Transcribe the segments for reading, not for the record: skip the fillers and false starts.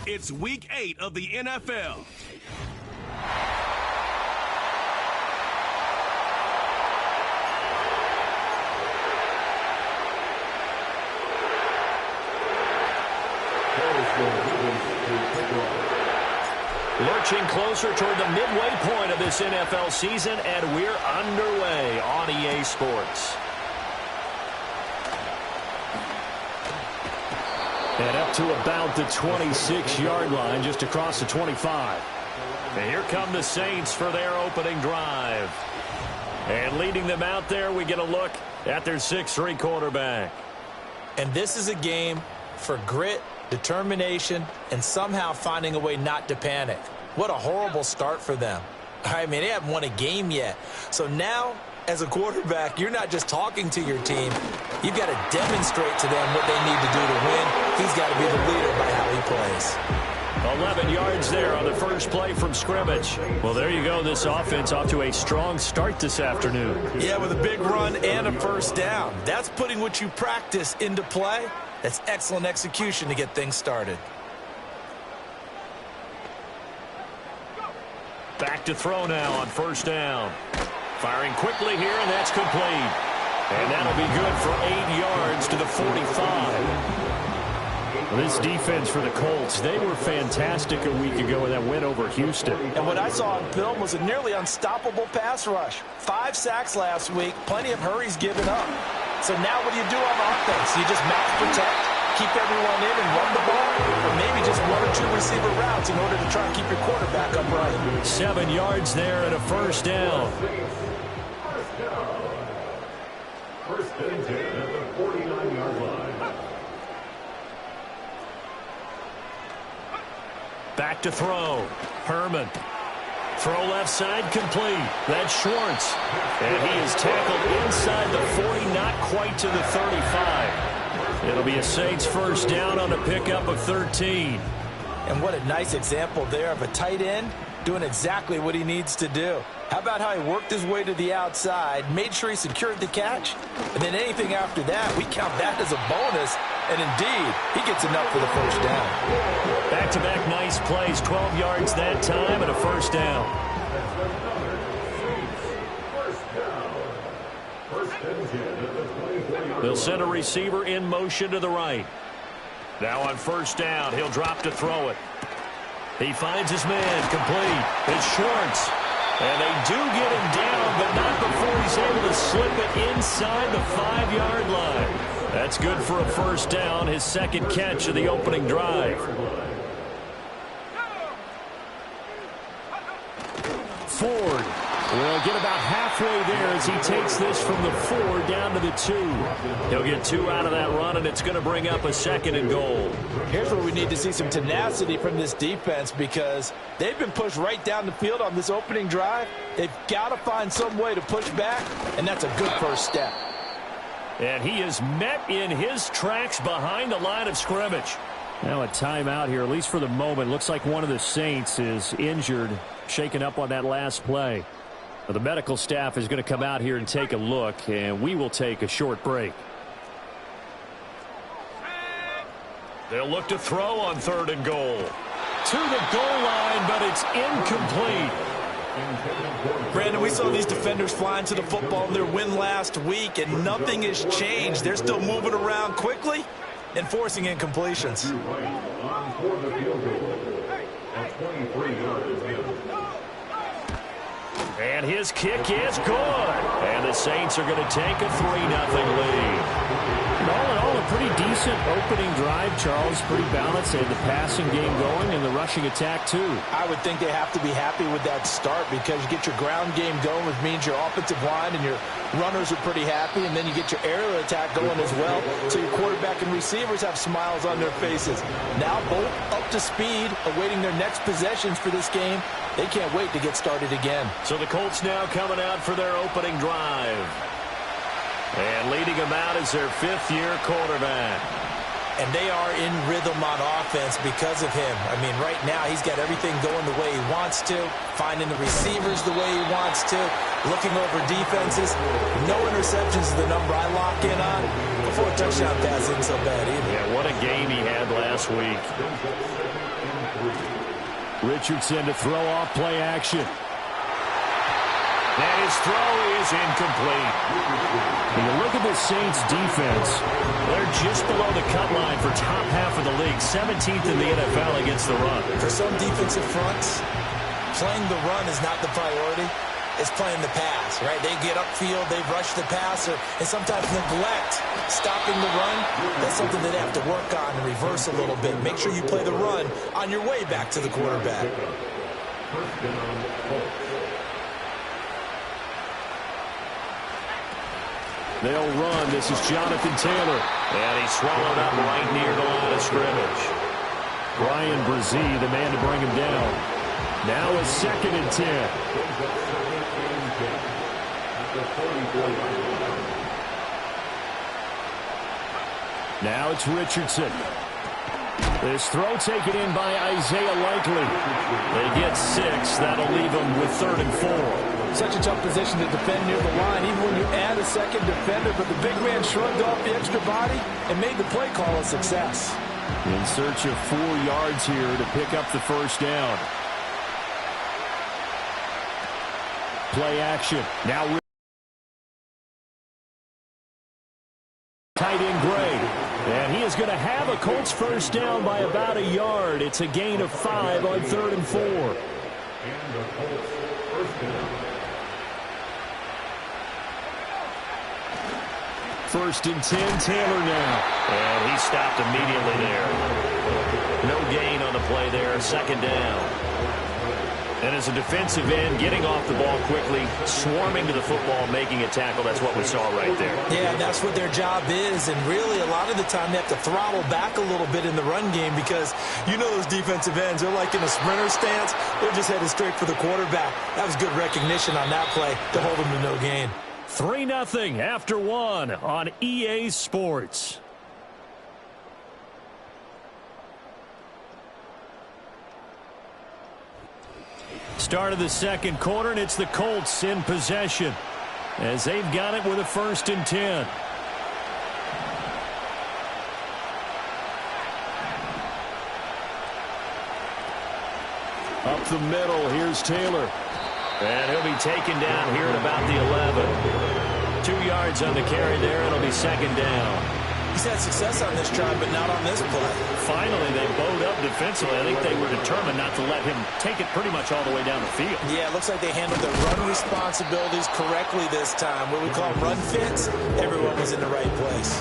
It's Week 8 of the NFL. Lurching closer toward the midway point of this NFL season, and we're underway on EA Sports. And up to about the 26-yard line, just across the 25. And here come the Saints for their opening drive. And leading them out there, we get a look at their 6'3" quarterback. And this is a game for grit, determination, and somehow finding a way not to panic. What a horrible start for them. I mean, they haven't won a game yet. So now, as a quarterback, you're not just talking to your team. You've got to demonstrate to them what they need to do to win. He's got to be the leader by how he plays. 11 yards there on the first play from scrimmage. Well, there you go. This offense off to a strong start this afternoon. Yeah, with a big run and a first down. That's putting what you practice into play. That's excellent execution to get things started. Back to throw now on first down. Firing quickly here, and that's complete. And that'll be good for 8 yards to the 45. This defense for the Colts, they were fantastic a week ago in that win over Houston. And what I saw on film was a nearly unstoppable pass rush. 5 sacks last week, plenty of hurries given up. So now what do you do on offense? You just max protect, keep everyone in and run the ball, or maybe just 1 or 2 receiver routes in order to try and keep your quarterback upright. 7 yards there and a first down. First and 10 at the 49-yard line. Back to throw. Herman. Throw left side complete. That's Schwartz. And he is tackled inside the 40, not quite to the 35. It'll be a Saints first down on a pickup of 13. And what a nice example there of a tight end doing exactly what he needs to do. How about how he worked his way to the outside, made sure he secured the catch, and then anything after that, we count that as a bonus. And indeed, he gets enough for the first down. Back-to-back nice plays, 12 yards that time and a first down. They'll send a receiver in motion to the right. Now on first down, he'll drop to throw it. He finds his man, complete. It's Schwartz. And they do get him down, but not before he's able to slip it inside the 5-yard line. That's good for a first down, his second catch of the opening drive. Ford will get about halfway there as he takes this from the 4 down to the 2. He'll get 2 out of that run, and it's going to bring up a second and goal. Here's where we need to see some tenacity from this defense because they've been pushed right down the field on this opening drive. They've got to find some way to push back, and that's a good first step. And he is met in his tracks behind the line of scrimmage. Now a timeout here, at least for the moment. Looks like one of the Saints is injured, shaken up on that last play. Now the medical staff is going to come out here and take a look, and we will take a short break. They'll look to throw on 3rd and goal. To the goal line, but it's incomplete. Brandon, we saw these defenders flying to the football in their win last week, and nothing has changed. They're still moving around quickly and forcing incompletions. And his kick is good. And the Saints are going to take a 3-0 lead. All in all, a pretty decent opening drive, Charles. Pretty balanced. They had the passing game going and the rushing attack, too. I would think they have to be happy with that start because you get your ground game going, which means your offensive line and your runners are pretty happy, and then you get your aerial attack going as well. So your quarterback and receivers have smiles on their faces. Now both up to speed, awaiting their next possessions for this game. They can't wait to get started again. So the Colts now coming out for their opening drive. And leading them out is their 5th-year quarterback. And they are in rhythm on offense because of him. I mean, right now he's got everything going the way he wants to, finding the receivers the way he wants to, looking over defenses. No interceptions is the number I lock in on. Before a touchdown pass isn't so bad either. Yeah, what a game he had last week. Richardson to throw off play action. And his throw is incomplete. When you look at the Saints defense, they're just below the cut line for top half of the league, 17th in the NFL against the run. For some defensive fronts, playing the run is not the priority. It's playing the pass, right? They get upfield, they rush the passer, and sometimes neglect stopping the run. That's something that they have to work on and reverse a little bit. Make sure you play the run on your way back to the quarterback. They'll run. This is Jonathan Taylor. And he's swallowed up right near the line of scrimmage. Brian Brzee, the man to bring him down. Now a 2nd and 10. Now it's Richardson. This throw taken in by Isaiah Likely. They get 6. That'll leave them with 3rd and 4. Such a tough position to defend near the line, even when you add a second defender. But the big man shrugged off the extra body and made the play call a success. In search of 4 yards here to pick up the first down. Play action. Now tight end Gray. And he is going to have a Colts first down by about a yard. It's a gain of 5 on 3rd and 4. And the Colts first down. 1st and 10, Taylor now. And he stopped immediately there. No gain on the play there, 2nd down. And as a defensive end, getting off the ball quickly, swarming to the football, making a tackle, that's what we saw right there. Yeah, that's what their job is, and really a lot of the time they have to throttle back a little bit in the run game because you know those defensive ends, they're like in a sprinter stance. They're just headed straight for the quarterback. That was good recognition on that play to hold them to no gain. 3-0 after 1 on EA Sports. Start of the 2nd quarter, and it's the Colts in possession as they've got it with a 1st and 10. Up the middle, here's Taylor. And he'll be taken down here at about the 11. 2 yards on the carry there. It'll be 2nd down. He's had success on this drive, but not on this play. Finally, they bowed up defensively. I think they were determined not to let him take it pretty much all the way down the field. Yeah, it looks like they handled their run responsibilities correctly this time. What we call run fits, everyone was in the right place.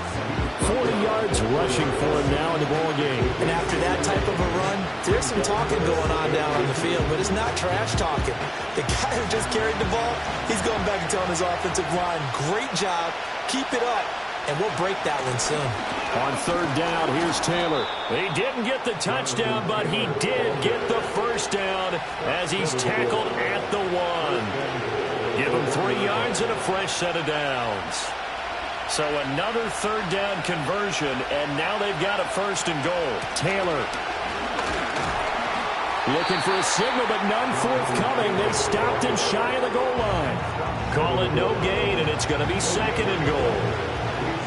40 yards rushing for him now in the ball game. And after that type of a run, there's some talking going on down on the field, but it's not trash talking. The guy who just carried the ball, he's going back and telling his offensive line, great job, keep it up, and we'll break that one soon. On 3rd down, here's Taylor. He didn't get the touchdown, but he did get the first down as he's tackled at the 1. Give him 3 yards and a fresh set of downs. So another 3rd down conversion, and now they've got a 1st and goal. Taylor looking for a signal, but none forthcoming. They stopped him shy of the goal line. Call it no gain, and it's going to be 2nd and goal.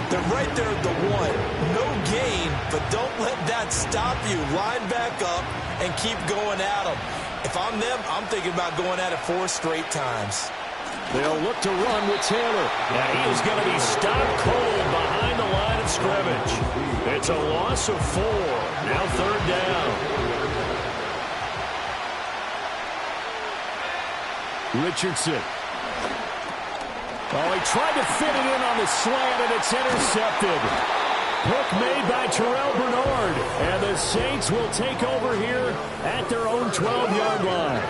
They're right there at the 1. No gain, but don't let that stop you. Line back up and keep going at them. If I'm them, I'm thinking about going at it 4 straight times. They'll look to run with Taylor. And he is going to be stopped cold behind the line of scrimmage. It's a loss of 4. Now 3rd down. Richardson. Oh, he tried to fit it in on the slant, and it's intercepted. Hook made by Terrell Bernard. And the Saints will take over here at their own 12-yard line.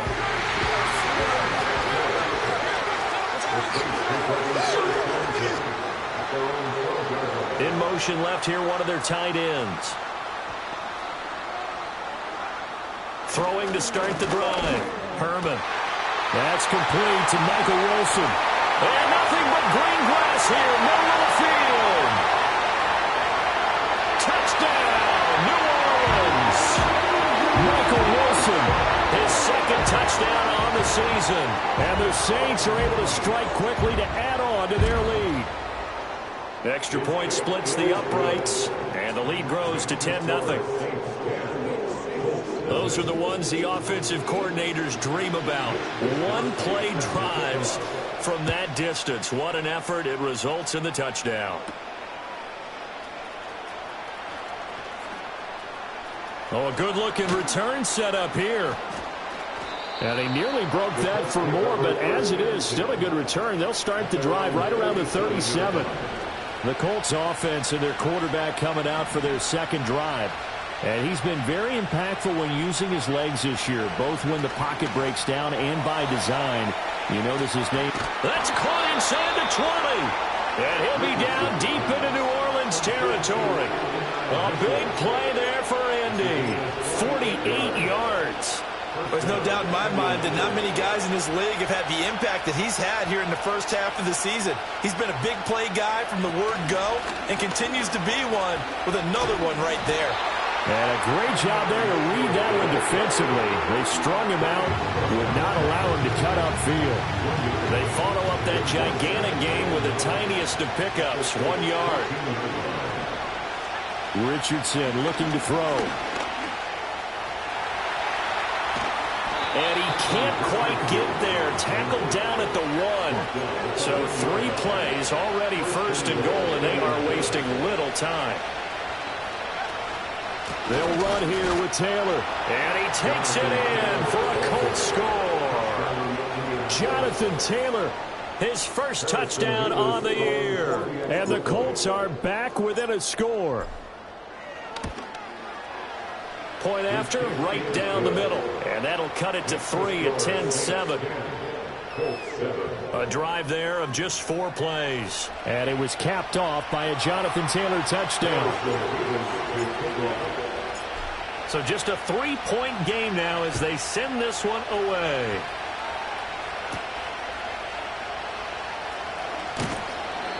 In motion left here, one of their tight ends. Throwing to start the drive. Herman. That's complete to Michael Wilson. And nothing but green grass here, middle of the field. Touchdown, New Orleans. Michael Wilson. His 2nd touchdown on the season. And the Saints are able to strike quickly to add on to their lead. Extra point splits the uprights, and the lead grows to 10-0. Those are the ones the offensive coordinators dream about. One-play drives from that distance. What an effort. It results in the touchdown. Oh, a good-looking return set up here. And he nearly broke that for more, but as it is, still a good return. They'll start the drive right around the 37. The Colts offense and their quarterback coming out for their second drive. And he's been very impactful when using his legs this year, both when the pocket breaks down and by design. You notice his name. That's caught inside the 20. And he'll be down deep into New Orleans territory. A big play there for Indy. 48 yards. There's no doubt in my mind that not many guys in this league have had the impact that he's had here in the first half of the season. He's been a big play guy from the word go and continues to be one with another one right there. And a great job there to read that one defensively. They strung him out, would not allow him to cut upfield. They follow up that gigantic game with the tiniest of pickups, 1 yard. Richardson looking to throw. And he can't quite get there. Tackled down at the 1. So 3 plays, already first and goal, and they are wasting little time. They'll run here with Taylor. And he takes it in for a Colts score. Jonathan Taylor, his first touchdown on the year. and the Colts are back within a score. Point after, right down the middle. And that'll cut it to 3 at 10-7. A drive there of just 4 plays. And it was capped off by a Jonathan Taylor touchdown. So just a 3-point game now as they send this one away.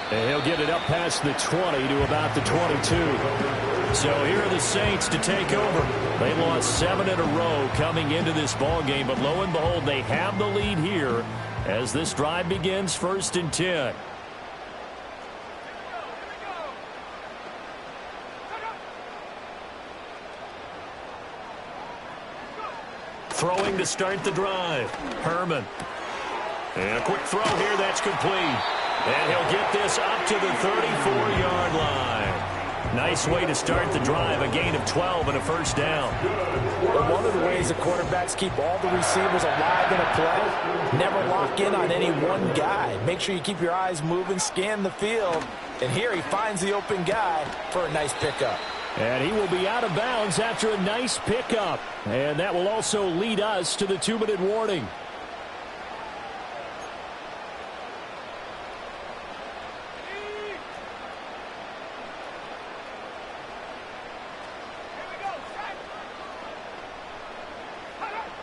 And he'll get it up past the 20 to about the 22. So here are the Saints to take over. They lost 7 in a row coming into this ball game, but lo and behold, they have the lead here as this drive begins, 1st and 10. Throwing to start the drive. Herman. And a quick throw here, that's complete. And he'll get this up to the 34-yard line. Nice way to start the drive, a gain of 12 and a first down. Well, one of the ways the quarterbacks keep all the receivers alive in a play, never lock in on any one guy. Make sure you keep your eyes moving, scan the field, and here he finds the open guy for a nice pickup. And he will be out of bounds after a nice pickup. And that will also lead us to the 2-minute warning.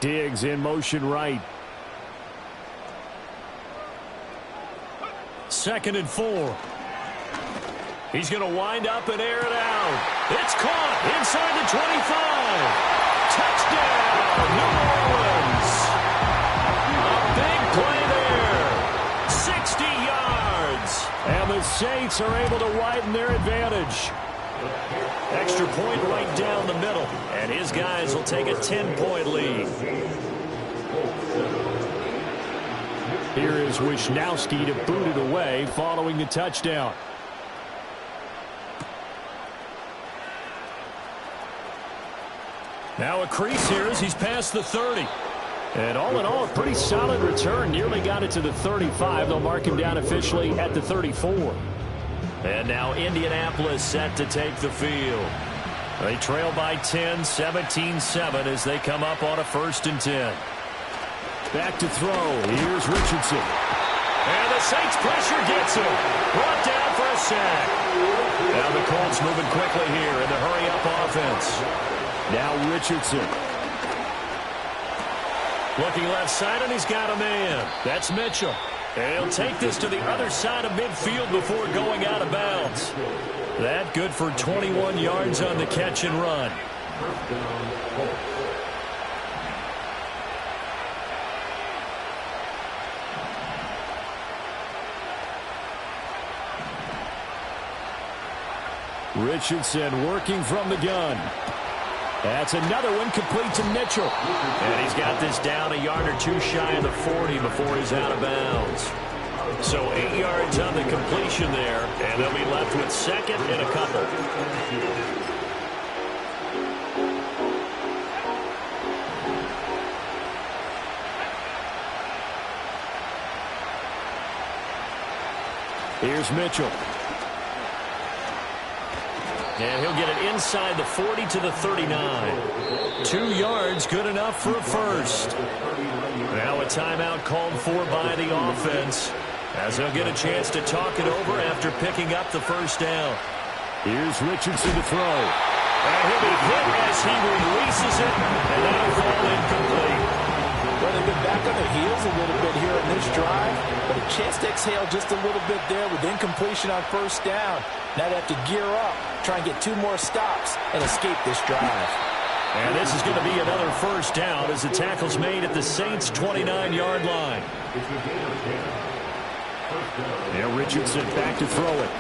Diggs in motion right. 2nd and 4. He's going to wind up and air it out. It's caught inside the 25. Touchdown, New Orleans. A big play there. 60 yards. And the Saints are able to widen their advantage. Extra point right down the middle. And his guys will take a 10-point lead. Here is Wisnowski to boot it away following the touchdown. Now a crease here as he's past the 30. And all in all, a pretty solid return. Nearly got it to the 35. They'll mark him down officially at the 34. And now Indianapolis set to take the field. They trail by 10, 17-7 as they come up on a 1st and 10. Back to throw. Here's Richardson. And the Saints pressure gets him. Brought down for a sack. Now the Colts moving quickly here in the hurry-up offense. Now Richardson. Looking left side, and he's got a man. That's Mitchell. And he'll take this to the other side of midfield before going out of bounds. That good for 21 yards on the catch and run. Richardson working from the gun. That's another one complete to Mitchell. And he's got this down a yard or two shy of the 40 before he's out of bounds. So 8 yards on the completion there, and they'll be left with second and a couple. Here's Mitchell. And he'll get it inside the 40 to the 39. 2 yards, good enough for a first. Now a timeout called for by the offense, as they'll get a chance to talk it over after picking up the first down. Here's Richardson to throw. And he'll be hit as he releases it, and that'll fall incomplete. Well, they've been back on their heels a little bit here in this drive, but a chance to exhale just a little bit there with incompletion on first down. Now they have to gear up, try and get 2 more stops, and escape this drive. And this is going to be another first down as the tackle's made at the Saints' 29-yard line. Now Richardson back to throw it.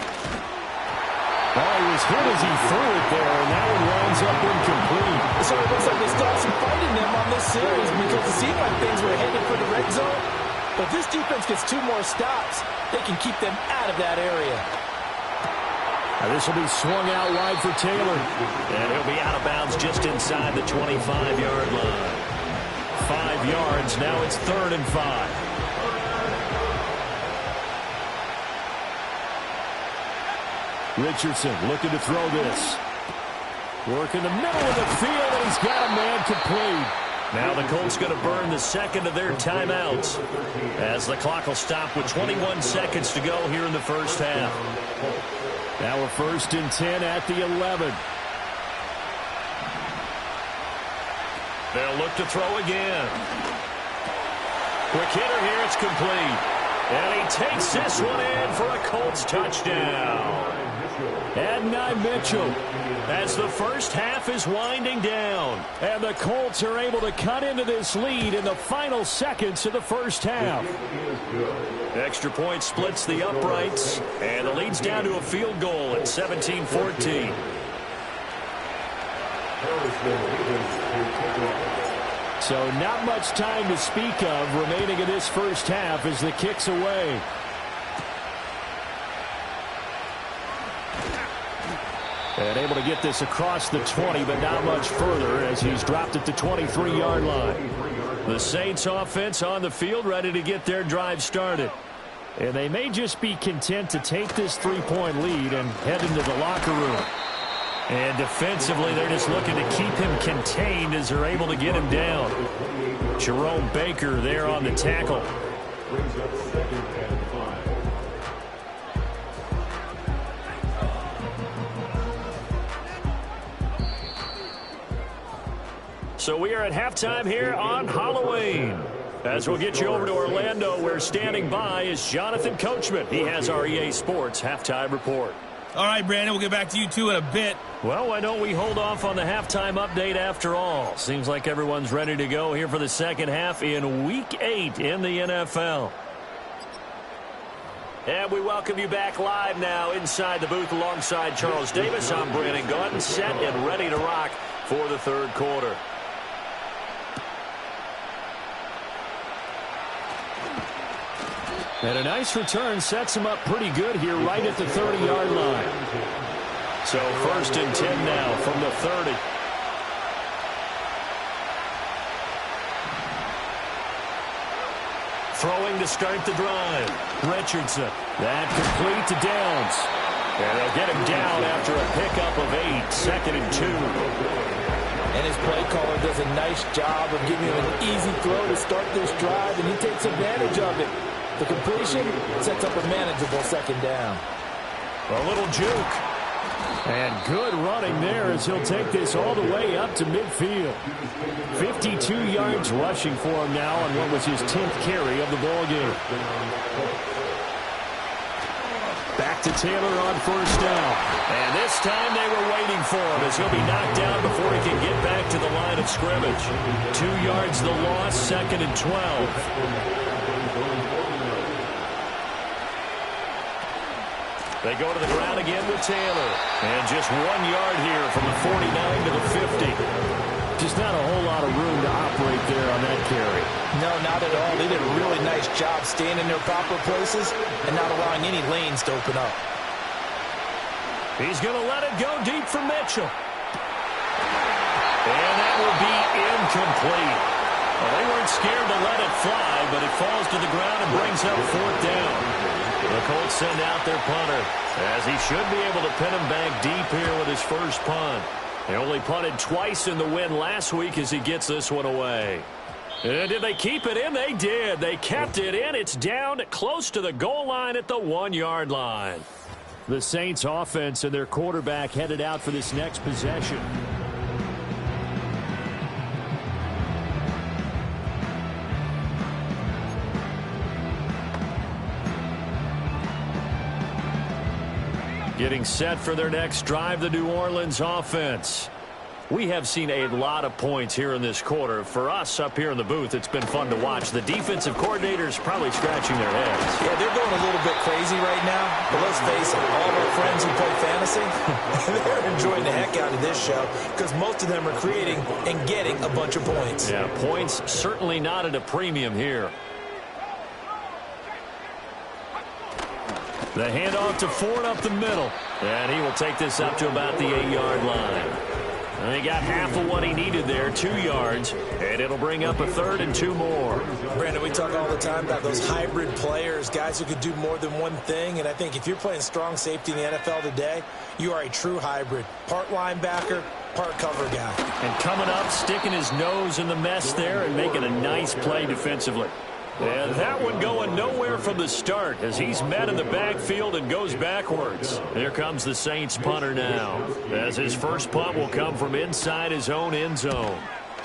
Oh, he was hit as he threw it there, and that one winds up incomplete. So it looks like they still have some fight in them on this series because it seemed like things were headed for the red zone. But if this defense gets 2 more stops, they can keep them out of that area. Now this will be swung out wide for Taylor. And he'll be out of bounds just inside the 25-yard line. 5 yards, now it's 3rd and 5. Richardson looking to throw this. Work in the middle of the field, and he's got a man complete. Now the Colts going to burn the second of their timeouts as the clock will stop with 21 seconds to go here in the first half. Now we're 1st and 10 at the 11. They'll look to throw again. Quick hitter here, it's complete. And he takes this one in for a Colts touchdown. And Mitchell. As the first half is winding down. And the Colts are able to cut into this lead in the final seconds of the first half. Extra point splits the uprights. And the lead's down to a field goal at 17-14. So not much time to speak of remaining in this first half as the kick's away. And able to get this across the 20, but not much further as he's dropped at the 23-yard line. The Saints offense on the field ready to get their drive started. And they may just be content to take this 3-point lead and head into the locker room. And defensively, they're just looking to keep him contained as they're able to get him down. Jerome Baker there on the tackle. So we are at halftime here on Halloween. As we'll get you over to Orlando, where standing by is Jonathan Coachman. He has our EA Sports halftime report. All right, Brandon, we'll get back to you two in a bit. Well, why don't we hold off on the halftime update after all? Seems like everyone's ready to go here for the second half in Week 8 in the NFL. And we welcome you back live now inside the booth alongside Charles Davis. I'm Brandon Gaudin, set and ready to rock for the third quarter. And a nice return sets him up pretty good here right at the 30-yard line. So 1st and 10 now from the 30. Throwing to start the drive. Richardson. That complete to Downs. And they'll get him down after a pickup of 8. 2nd and 2. And his play caller does a nice job of giving him an easy throw to start this drive, and he takes advantage of it. The completion sets up a manageable 2nd down. A little juke. And good running there as he'll take this all the way up to midfield. 52 yards rushing for him now on what was his 10th carry of the ball game. Back to Taylor on 1st down. And this time they were waiting for him as he'll be knocked down before he can get back to the line of scrimmage. 2 yards the loss, 2nd and 12. They go to the ground again with Taylor. And just 1 yard here from the 49 to the 50. Just not a whole lot of room to operate there on that carry. No, not at all. They did a really nice job staying in their proper places and not allowing any lanes to open up. He's going to let it go deep for Mitchell. And that will be incomplete. Well, they weren't scared to let it fly, but it falls to the ground and brings up 4th down. The Colts send out their punter, as he should be able to pin him back deep here with his first punt. He only punted twice in the win last week as he gets this one away. And did they keep it in? They did. They kept it in. It's down close to the goal line at the 1-yard line. The Saints offense and their quarterback headed out for this next possession. Getting set for their next drive, the New Orleans offense. We have seen a lot of points here in this quarter. For us up here in the booth, it's been fun to watch. The defensive coordinators probably scratching their heads. Yeah, they're going a little bit crazy right now. But let's face it, all of our friends who play fantasy, they're enjoying the heck out of this show because most of them are creating and getting a bunch of points. Yeah, points certainly not at a premium here. The handoff to Ford up the middle. And he will take this up to about the 8-yard line. And he got half of what he needed there, 2 yards. And it'll bring up a 3rd and 2 more. Brandon, we talk all the time about those hybrid players, guys who could do more than one thing. And I think if you're playing strong safety in the NFL today, you are a true hybrid. Part linebacker, part cover guy. And coming up, sticking his nose in the mess there and making a nice play defensively. And that one going nowhere from the start as he's met in the backfield and goes backwards. Here comes the Saints punter now, as his first punt will come from inside his own end zone.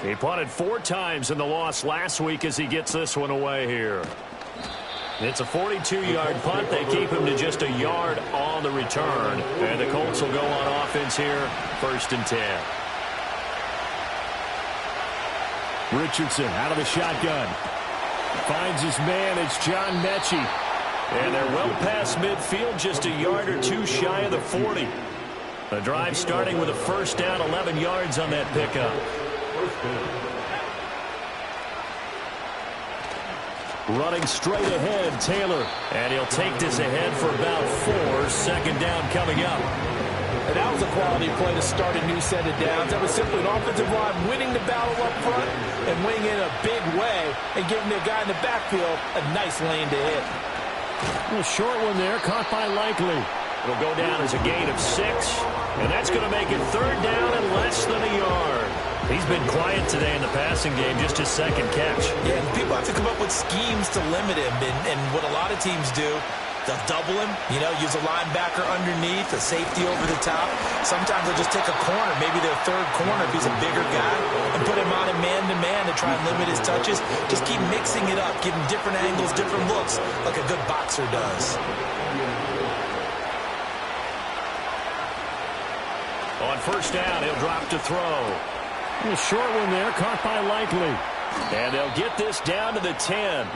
He punted 4 times in the loss last week as he gets this one away here. It's a 42-yard punt. They keep him to just a yard on the return. And the Colts will go on offense here, 1st and 10. Richardson out of the shotgun. Finds his man. It's John Mechie. And they're well past midfield, just a yard or 2 shy of the 40. The drive starting with a 1st down, 11 yards on that pickup. Running straight ahead, Taylor. And he'll take this ahead for about 4. 2nd down coming up. And that was a quality play to start a new set of downs. That was simply an offensive line winning the battle up front and winning in a big way and giving the guy in the backfield a nice lane to hit. A short one there, caught by Likely. It'll go down as a gain of 6, and that's going to make it 3rd down and less than a yard. He's been quiet today in the passing game, just his 2nd catch. Yeah, and people have to come up with schemes to limit him, and what a lot of teams do, they'll double him, use a linebacker underneath, a safety over the top. Sometimes they'll just take a corner, maybe their 3rd corner if he's a bigger guy, and put him on a man-to-man to try and limit his touches. Just keep mixing it up, give him different angles, different looks, like a good boxer does. On 1st down, he'll drop to throw. A short one there, caught by Likely. And they'll get this down to the 10.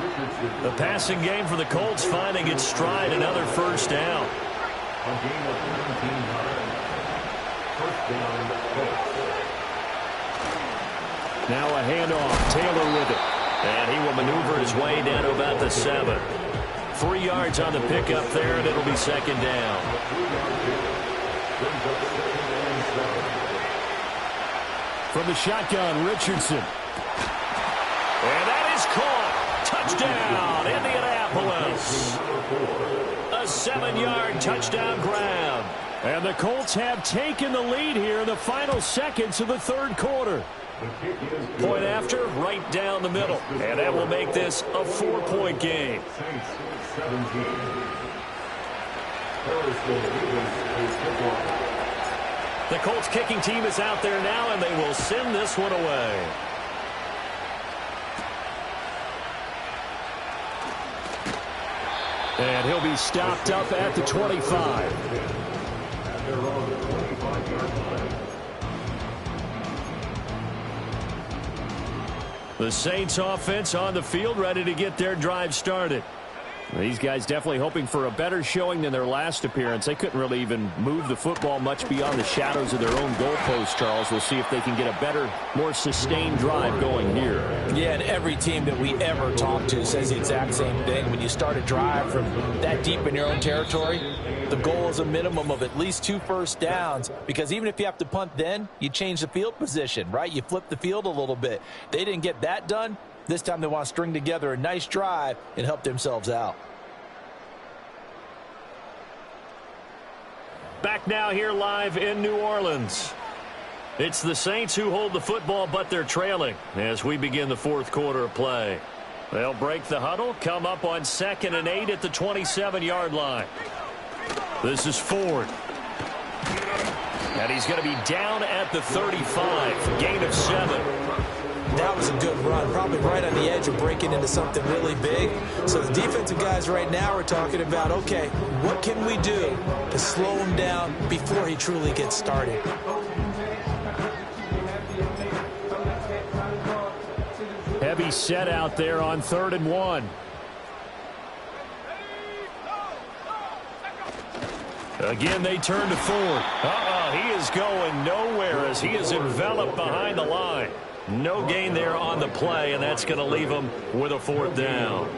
The passing game for the Colts finding its stride, another 1st down. Now a handoff, Taylor with it. And he will maneuver his way down to about the 7. 3 yards on the pickup there, and it'll be 2nd down. From the shotgun, Richardson. And that is caught. Touchdown, Indianapolis. A 7-yard touchdown grab. And the Colts have taken the lead here in the final seconds of the 3rd quarter. Point after, right down the middle. And that will make this a 4-point game. The Colts kicking team is out there now, and they will send this one away. And he'll be stopped up at the 25. The Saints offense on the field, ready to get their drive started. These guys definitely hoping for a better showing than their last appearance. They couldn't really even move the football much beyond the shadows of their own goalpost, Charles. We'll see if they can get a better, more sustained drive going here. Yeah, and every team that we ever talk to says the exact same thing. When you start a drive from that deep in your own territory, the goal is a minimum of at least 2 first downs, because even if you have to punt then, you change the field position, right? You flip the field a little bit. They didn't get that done. This time they want to string together a nice drive and help themselves out. Back now here live in New Orleans. It's the Saints who hold the football, but they're trailing as we begin the fourth quarter of play. They'll break the huddle, come up on 2nd and 8 at the 27-yard line. This is Ford. And he's going to be down at the 35, gain of 7. That was a good run, probably right on the edge of breaking into something really big. So the defensive guys right now are talking about, okay, what can we do to slow him down before he truly gets started? Heavy set out there on 3rd and 1. Again, they turn to Ford. He is going nowhere as he is enveloped behind the line. No gain there on the play, and that's going to leave him with a 4th down.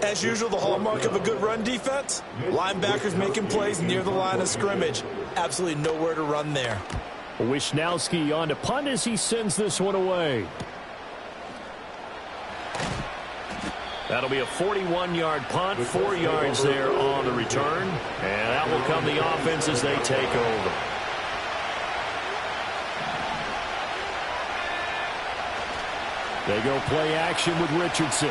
As usual, the hallmark of a good run defense, linebackers making plays near the line of scrimmage. Absolutely nowhere to run there. Wisnowski on to punt as he sends this one away. That'll be a 41-yard punt, 4 yards there on the return, and that will come the offense as they take over. They go play action with Richardson.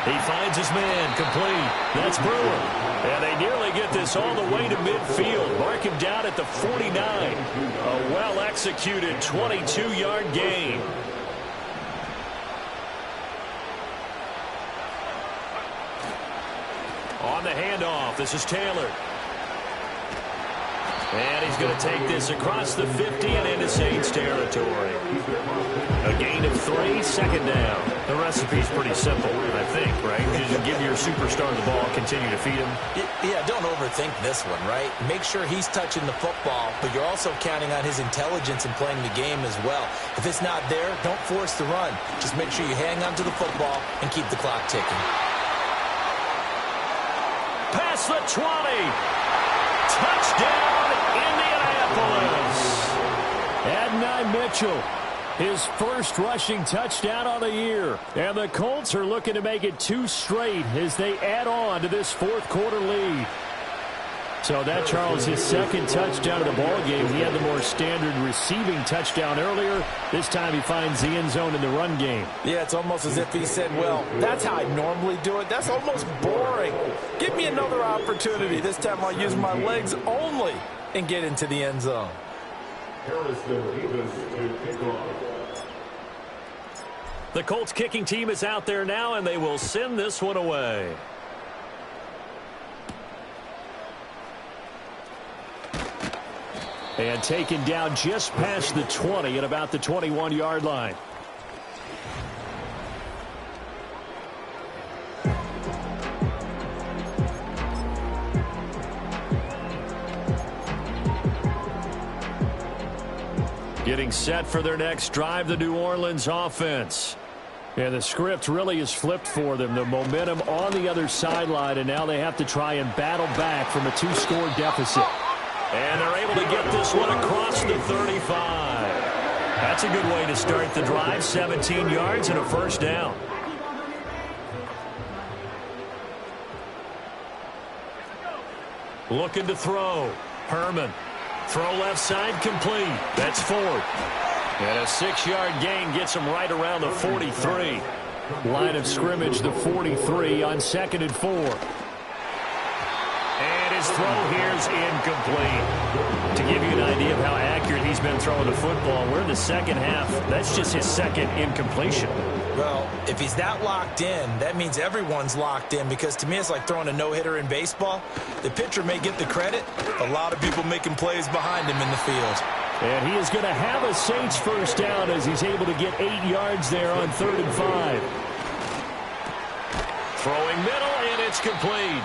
He finds his man, complete. That's Brewer. And they nearly get this all the way to midfield. Mark him down at the 49. A well-executed 22-yard gain. On the handoff, this is Taylor. And he's going to take this across the 50 and into Saints territory. A gain of 3, 2nd down. The recipe's pretty simple, I think, right? You just give your superstar the ball, continue to feed him. Yeah, don't overthink this one, right? Make sure he's touching the football, but you're also counting on his intelligence in playing the game as well. If it's not there, don't force the run. Just make sure you hang on to the football and keep the clock ticking. Past the 20. Touchdown, Indianapolis. Adonai Mitchell, his first rushing touchdown on the year. And the Colts are looking to make it 2 straight as they add on to this fourth quarter lead. So that, Charles, his 2nd touchdown of the ball game. He had the more standard receiving touchdown earlier. This time he finds the end zone in the run game. Yeah, it's almost as if he said, well, that's how I normally do it. That's almost boring. Give me another opportunity. This time I'll use my legs only and get into the end zone. The Colts kicking team is out there now, and they will send this one away. And taken down just past the 20 at about the 21-yard line. Getting set for their next drive, the New Orleans offense. And the script really is flipped for them. The momentum on the other sideline, and now they have to try and battle back from a 2-score deficit. And they're able to get this one across the 35. That's a good way to start the drive. 17 yards and a 1st down. Looking to throw. Herman. Throw left side, complete. That's Ford. And a 6-yard gain gets him right around the 43. Line of scrimmage, the 43 on 2nd and 4. His throw here is incomplete. To give you an idea of how accurate he's been throwing the football, we're in the 2nd half. That's just his 2nd incompletion. Well, if he's that locked in, that means everyone's locked in, because to me it's like throwing a no-hitter in baseball. The pitcher may get the credit. A lot of people making plays behind him in the field. And he is going to have a Saints 1st down as he's able to get 8 yards there on 3rd and 5. Throwing middle, and it's complete.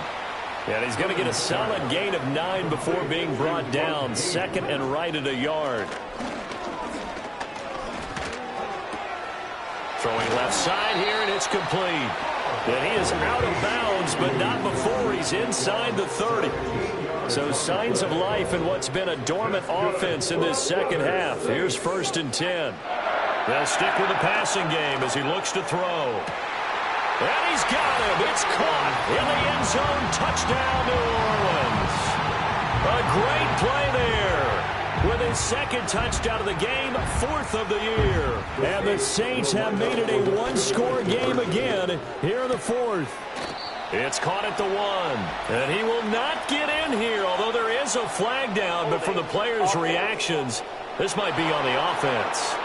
And he's going to get a solid gain of 9 before being brought down. Second and right at a yard. Throwing left side here, and it's complete. And he is out of bounds, but not before he's inside the 30. So signs of life in what's been a dormant offense in this second half. Here's 1st and 10. They'll stick with the passing game as he looks to throw. And he's got him. It's caught in the end zone. Touchdown, New Orleans. A great play there. With his second touchdown of the game, 4th of the year. And the Saints have made it a one-score game again here in the 4th. It's caught at the 1. And he will not get in here, although there is a flag down. But from the players' reactions, this might be on the offense.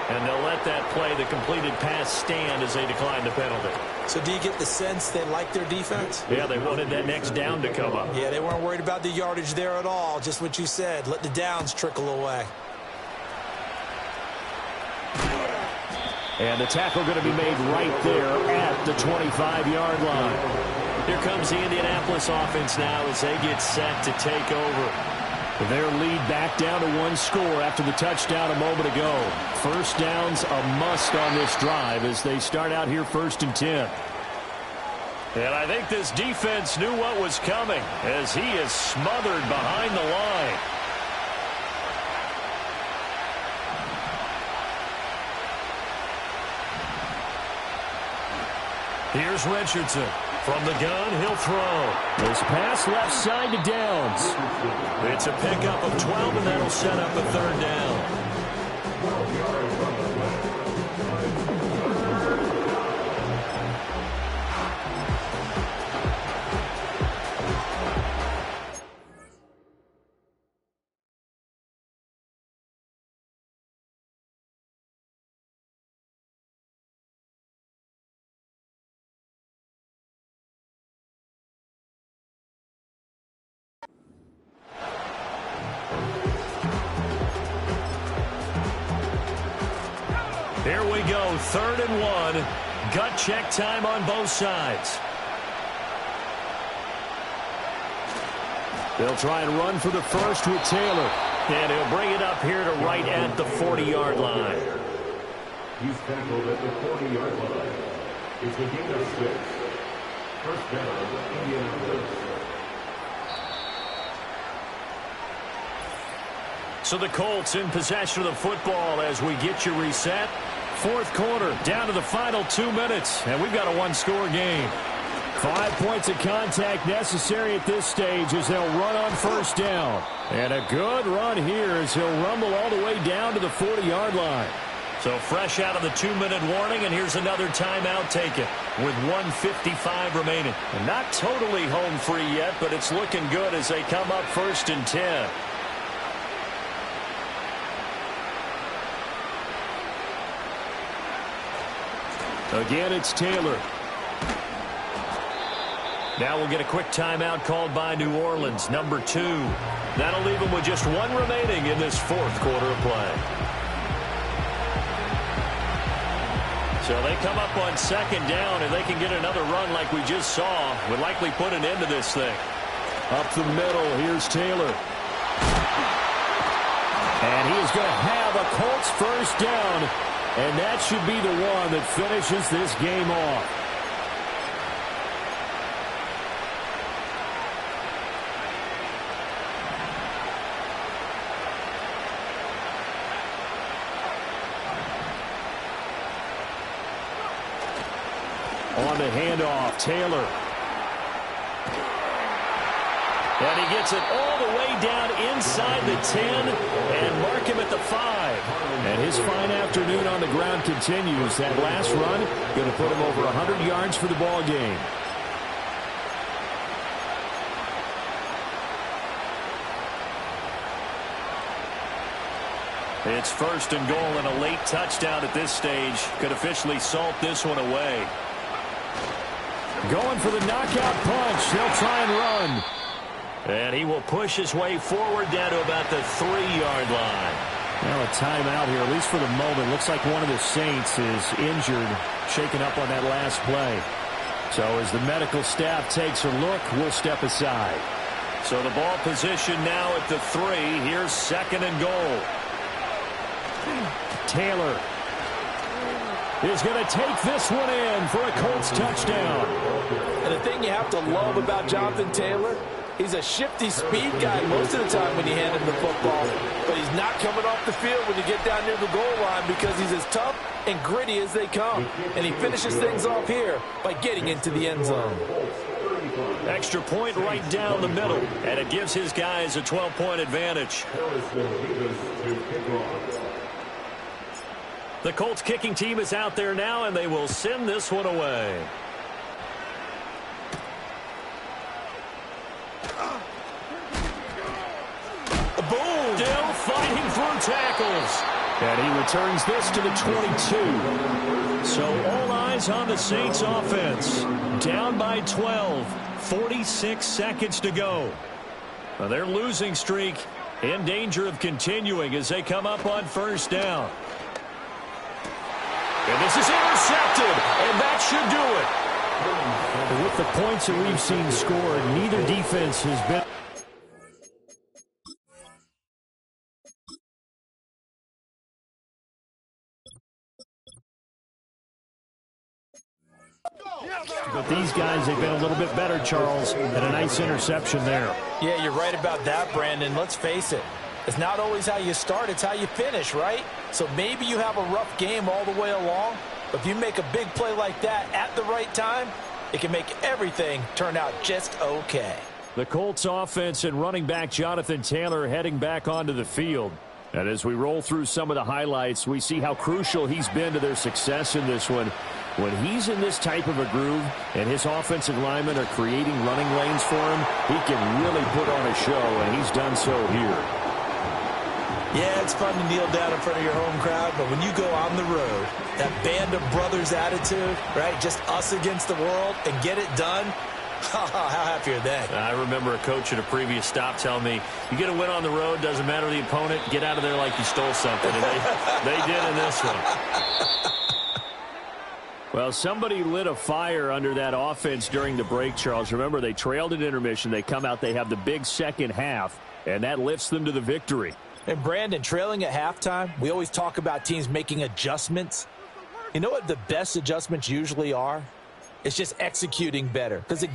And they'll let that play, the completed pass, stand as they decline the penalty. So do you get the sense they like their defense? Yeah, they wanted that next down to come up. Yeah, they weren't worried about the yardage there at all. Just what you said. Let the downs trickle away. And the tackle going to be made right there at the 25-yard line. Here comes the Indianapolis offense now as they get set to take over. Their lead back down to 1 score after the touchdown a moment ago. First down's a must on this drive as they start out here 1st and 10. And I think this defense knew what was coming as he is smothered behind the line. Here's Richardson. From the gun, he'll throw. This pass left side to Downs. It's a pickup of 12, and that'll set up a 3rd down. Here we go, 3rd and 1. Gut check time on both sides. They'll try and run for the first with Taylor. And he'll bring it up here to right at the 40-yard line. He's tackled at the 40-yard line. It's a gain of 6. First down, Indianapolis. So the Colts in possession of the football as we get you reset. 4th quarter, down to the final 2 minutes, and we've got a one-score game. 5 points of contact necessary at this stage as they'll run on 1st down. And a good run here as he'll rumble all the way down to the 40-yard line. So fresh out of the 2-minute warning, and here's another timeout taken with 1:55 remaining. And not totally home free yet, but it's looking good as they come up 1st and 10. Again, it's Taylor. Now we'll get a quick timeout called by New Orleans, number 2. That'll leave them with just 1 remaining in this 4th quarter of play. So they come up on 2nd down, and they can get another run like we just saw. Would likely put an end to this thing. Up the middle, here's Taylor. And he is going to have a Colts 1st down. And that should be the one that finishes this game off. On the handoff, Taylor. And he gets it all the way down inside the 10 and mark him at the 5. And his fine afternoon on the ground continues. That last run going to put him over 100 yards for the ball game. It's 1st and goal, and a late touchdown at this stage could officially salt this one away. Going for the knockout punch. They'll try and run. And he will push his way forward down to about the 3-yard line. Now a timeout here, at least for the moment. Looks like one of the Saints is injured, shaken up on that last play. So as the medical staff takes a look, we'll step aside. So the ball position now at the 3. Here's 2nd and goal. Taylor is going to take this one in for a Colts touchdown. And the thing you have to love about Jonathan Taylor, he's a shifty speed guy most of the time when you hand him the football. But he's not coming off the field when you get down near the goal line because he's as tough and gritty as they come. And he finishes things off here by getting into the end zone. Extra point right down the middle. And it gives his guys a 12-point advantage. The Colts kicking team is out there now, and they will send this one away. Boom! Still fighting through tackles. And he returns this to the 22. So all eyes on the Saints offense. Down by 12. 46 seconds to go. Now their losing streak in danger of continuing as they come up on 1st down. And this is intercepted, and that should do it. With the points that we've seen scored, neither defense has been. But these guys, they've been a little bit better, Charles, and a nice interception there. Yeah, you're right about that, Brandon. Let's face it. It's not always how you start, it's how you finish, right? So maybe you have a rough game all the way along, but if you make a big play like that at the right time, it can make everything turn out just okay. The Colts offense and running back Jonathan Taylor heading back onto the field. And as we roll through some of the highlights, we see how crucial he's been to their success in this one. When he's in this type of a groove and his offensive linemen are creating running lanes for him, he can really put on a show, and he's done so here. Yeah, it's fun to kneel down in front of your home crowd, but when you go on the road, that band of brothers attitude, right, just us against the world and get it done, how happy are they? I remember a coach at a previous stop telling me, you get a win on the road, doesn't matter the opponent, get out of there like you stole something. And they did in this one. Well, somebody lit a fire under that offense during the break, Charles. Remember, they trailed at intermission. They come out, they have the big second half, and that lifts them to the victory. And Brandon, trailing at halftime, we always talk about teams making adjustments. You know what the best adjustments usually are? It's just executing better. Because